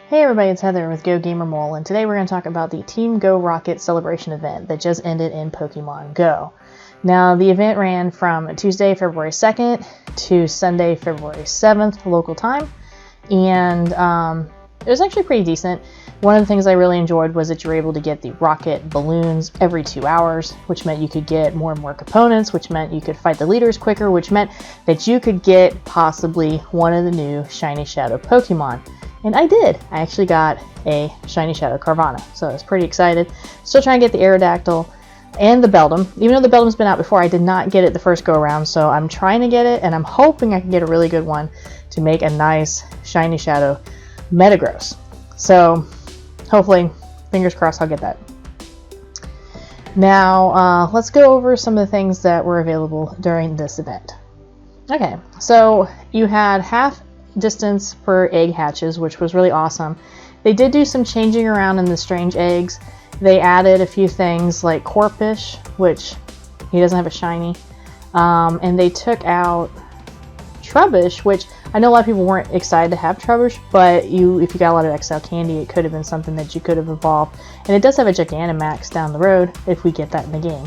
Hey everybody, it's Heather with Go Gamer Mole, and today we're going to talk about the Team Go Rocket celebration event that just ended in Pokemon Go. Now, the event ran from Tuesday, February 2nd to Sunday, February 7th, local time, and it was actually pretty decent. One of the things I really enjoyed was that you were able to get the rocket balloons every 2 hours, which meant you could get more and more components, which meant you could fight the leaders quicker, which meant that you could get possibly one of the new Shiny Shadow Pokemon. And I did. I actually got a Shiny Shadow Carvanha, so I was pretty excited. Still trying to get the Aerodactyl and the Beldum. Even though the Beldum's been out before, I did not get it the first go around, so I'm trying to get it, and I'm hoping I can get a really good one to make a nice Shiny Shadow Metagross. So hopefully, fingers crossed, I'll get that. Now, let's go over some of the things that were available during this event. Okay, so you had half distance per egg hatches, which was really awesome. They did do some changing around in the strange eggs. They added a few things like Corphish, which he doesn't have a shiny, and they took out Trubbish, which I know a lot of people weren't excited to have Trubbish, but if you got a lot of XL candy, it could have been something that you could have evolved. And it does have a Gigantamax down the road if we get that in the game.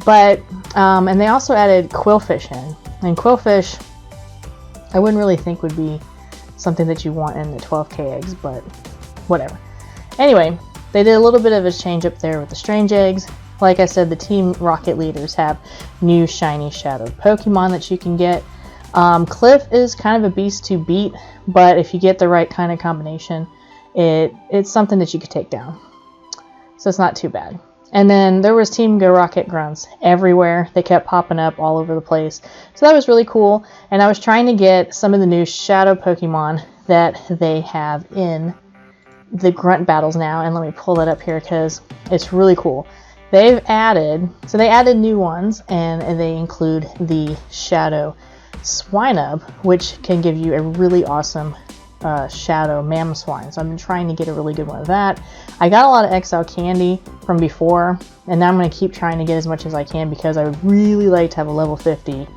But and they also added Quillfish in, and Quillfish I wouldn't really think would be something that you want in the 12k eggs, but whatever. Anyway, they did a little bit of a change up there with the strange eggs. Like I said, the Team Rocket leaders have new Shiny Shadow Pokemon that you can get. Cliff is kind of a beast to beat, but if you get the right kind of combination, it's something that you could take down. So it's not too bad. And then there was Team Go Rocket grunts everywhere. They kept popping up all over the place. So that was really cool. And I was trying to get some of the new Shadow Pokemon that they have in the grunt battles now. And let me pull that up here because it's really cool. They added new ones, and they include the Shadow Swinub, which can give you a really awesome Shadow Mamoswine. So I've been trying to get a really good one of that. I got a lot of XL candy from before, and now I'm going to keep trying to get as much as I can because I would really like to have a level 50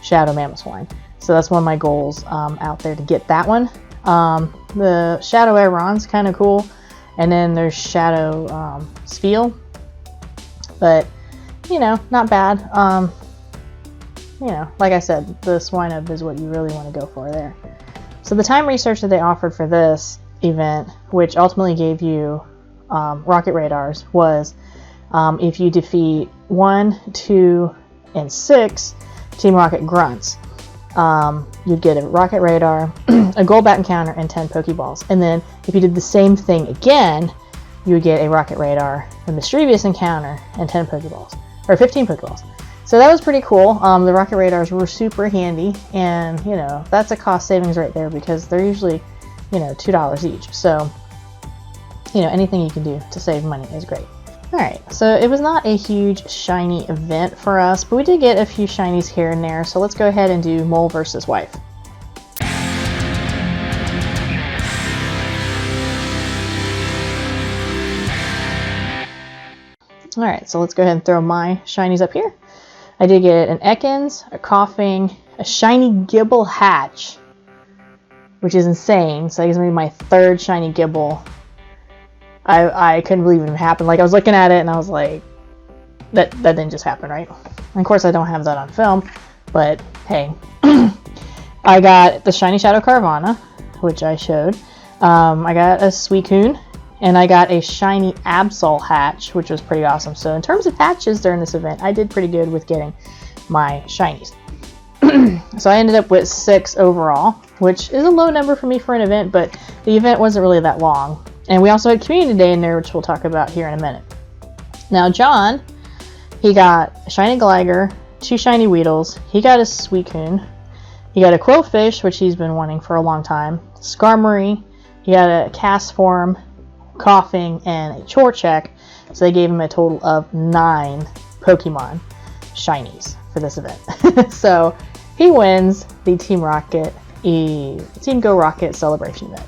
Shadow Mamoswine. So that's one of my goals out there, to get that one. The Shadow Aeron's kind of cool, and then there's Shadow Spiel, but you know, not bad. You know, like I said, the Swinub is what you really want to go for there. So the time research that they offered for this event, which ultimately gave you rocket radars, was if you defeat 1, 2, and 6 Team Rocket grunts, you'd get a rocket radar, a Golbat encounter, and 10 Pokeballs. And then if you did the same thing again, you would get a rocket radar, a Mischievous encounter, and 10 Pokeballs, or 15 Pokeballs. So that was pretty cool. The rocket radars were super handy, and you know, that's a cost savings right there because they're usually, you know, $2 each. So, you know, anything you can do to save money is great. Alright, so it was not a huge shiny event for us, but we did get a few shinies here and there. So let's go ahead and do Mole versus Wife. Alright, so let's go ahead and throw my shinies up here. I did get an Ekans, a Coughing, a shiny Gibble Hatch, which is insane. So that gives me my third shiny Gibble. I couldn't believe it happened. Like, I was looking at it and I was like, that didn't just happen, right? And of course I don't have that on film, but hey. I got the Shiny Shadow Carvanha, which I showed. I got a Suicune, and I got a shiny Absol hatch, which was pretty awesome. So in terms of hatches during this event, I did pretty good with getting my shinies. So I ended up with 6 overall, which is a low number for me for an event, but the event wasn't really that long. And we also had Community Day in there, which we'll talk about here in a minute. Now John, he got a shiny Gligar, 2 shiny Weedles, he got a Suicune, he got a Quillfish, which he's been wanting for a long time, Skarmory, he got a Castform, Coughing, and a Chorchak. So they gave him a total of 9 Pokemon shinies for this event. So he wins the Team Go Rocket celebration event.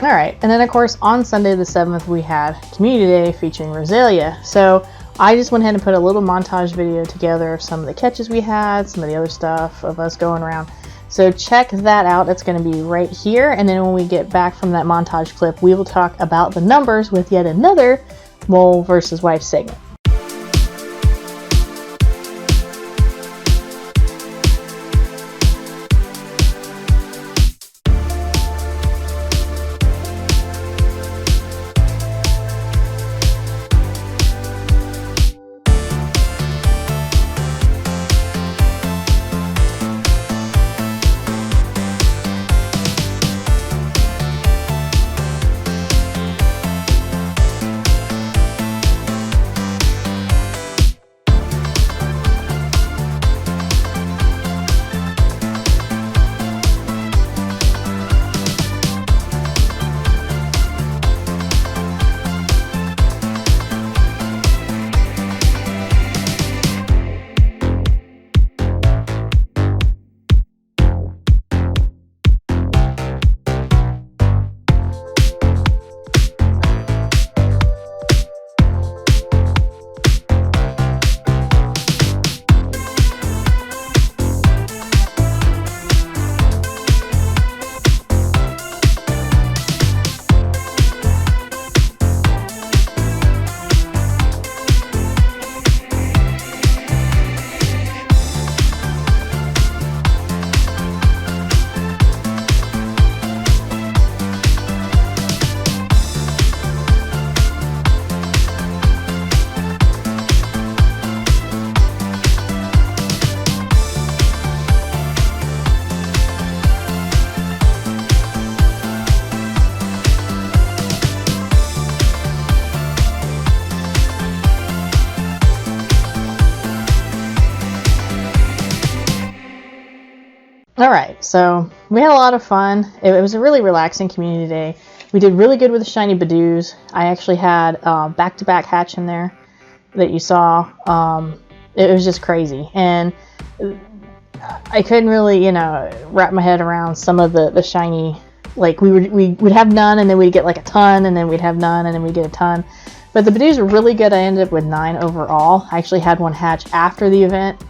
Alright, and then of course on Sunday the 7th we had Community Day featuring Roselia. So I just went ahead and put a little montage video together of some of the catches we had, some of the other stuff of us going around. So check that out. It's going to be right here. And then when we get back from that montage clip, we will talk about the numbers with yet another mole versus wife segment. Alright, so we had a lot of fun. It was a really relaxing community day. We did really good with the shiny Badoos. I actually had back-to-back hatch in there that you saw. It was just crazy. And I couldn't really, wrap my head around some of the shiny, like we would have none and then we'd get like a ton, and then we'd have none and then we'd get a ton. But the Badoos were really good. I ended up with 9 overall. I actually had one hatch after the event.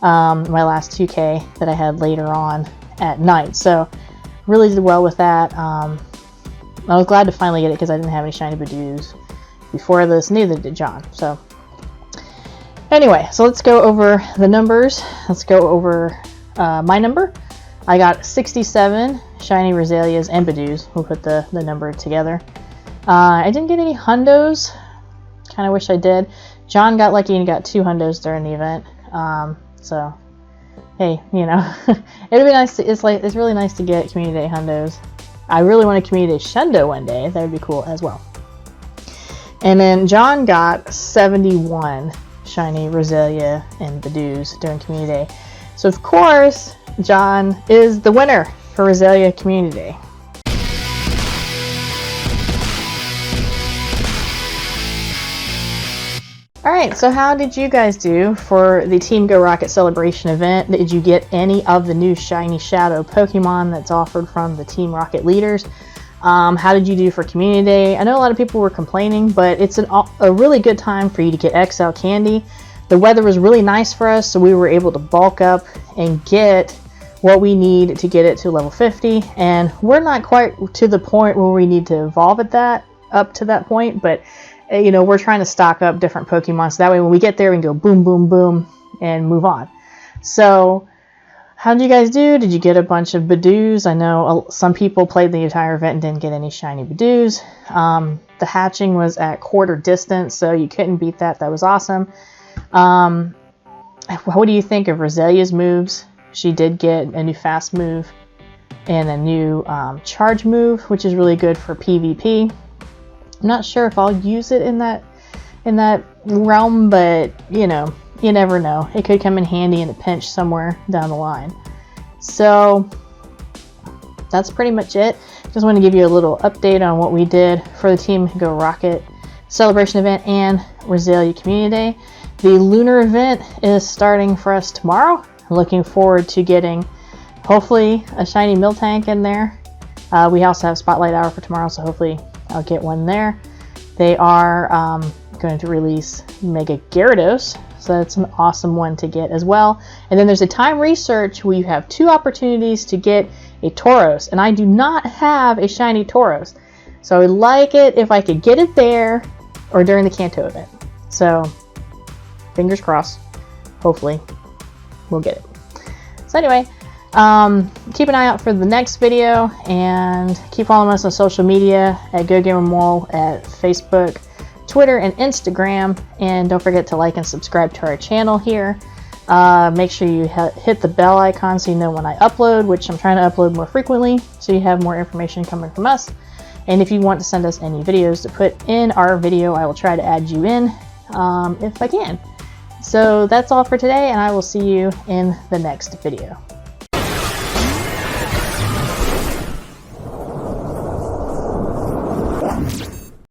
My last 2K that I had later on at night, so really did well with that. I was glad to finally get it because I didn't have any shiny Badoos before this, neither did John. So anyway, so let's go over the numbers. Let's go over my number. I got 67 shiny Roselias and Badoos. We'll put the number together. I didn't get any hundos. Kind of wish I did. John got lucky and got 2 hundos during the event. So, hey, it'd be nice. It's really nice to get community day hundos. I really want a community day shundo one day. That would be cool as well. And then John got 71 shiny Roselia and Badoos during community day. So of course, John is the winner for Roselia Community Day. Alright, so how did you guys do for the Team Go Rocket Celebration event? Did you get any of the new Shiny Shadow Pokemon that's offered from the Team Rocket leaders? How did you do for Community Day? I know a lot of people were complaining, but it's a really good time for you to get XL candy. The weather was really nice for us, so we were able to bulk up and get what we need to get it to level 50. And we're not quite to the point where we need to evolve up to that point, but we're trying to stock up different Pokemon, so that way when we get there, we can go boom, boom, boom, and move on. So, how did you guys do? Did you get a bunch of Badoos? I know some people played the entire event and didn't get any shiny Badoos. The hatching was at quarter distance, so you couldn't beat that. That was awesome. What do you think of Roselia's moves? She did get a new fast move and a new charge move, which is really good for PvP. I'm not sure if I'll use it in that realm, but you never know. It could come in handy in a pinch somewhere down the line. So that's pretty much it. Just want to give you a little update on what we did for the Team Go Rocket Celebration event and Roselia Community Day. The Lunar event is starting for us tomorrow. I'm looking forward to getting hopefully a shiny Miltank in there. We also have Spotlight Hour for tomorrow, so hopefully I'll get one there. They are going to release Mega Gyarados, so that's an awesome one to get as well. And then there's a time research where you have 2 opportunities to get a Tauros, and I do not have a shiny Tauros, so I would like it if I could get it there or during the Kanto event. So fingers crossed, hopefully we'll get it. So anyway, keep an eye out for the next video, and keep following us on social media at GoGamerMole at Facebook, Twitter, and Instagram. And don't forget to like and subscribe to our channel here. Make sure you hit the bell icon so you know when I upload, which I'm trying to upload more frequently, so you have more information coming from us. And if you want to send us any videos to put in our video, I will try to add you in if I can. So that's all for today, and I will see you in the next video.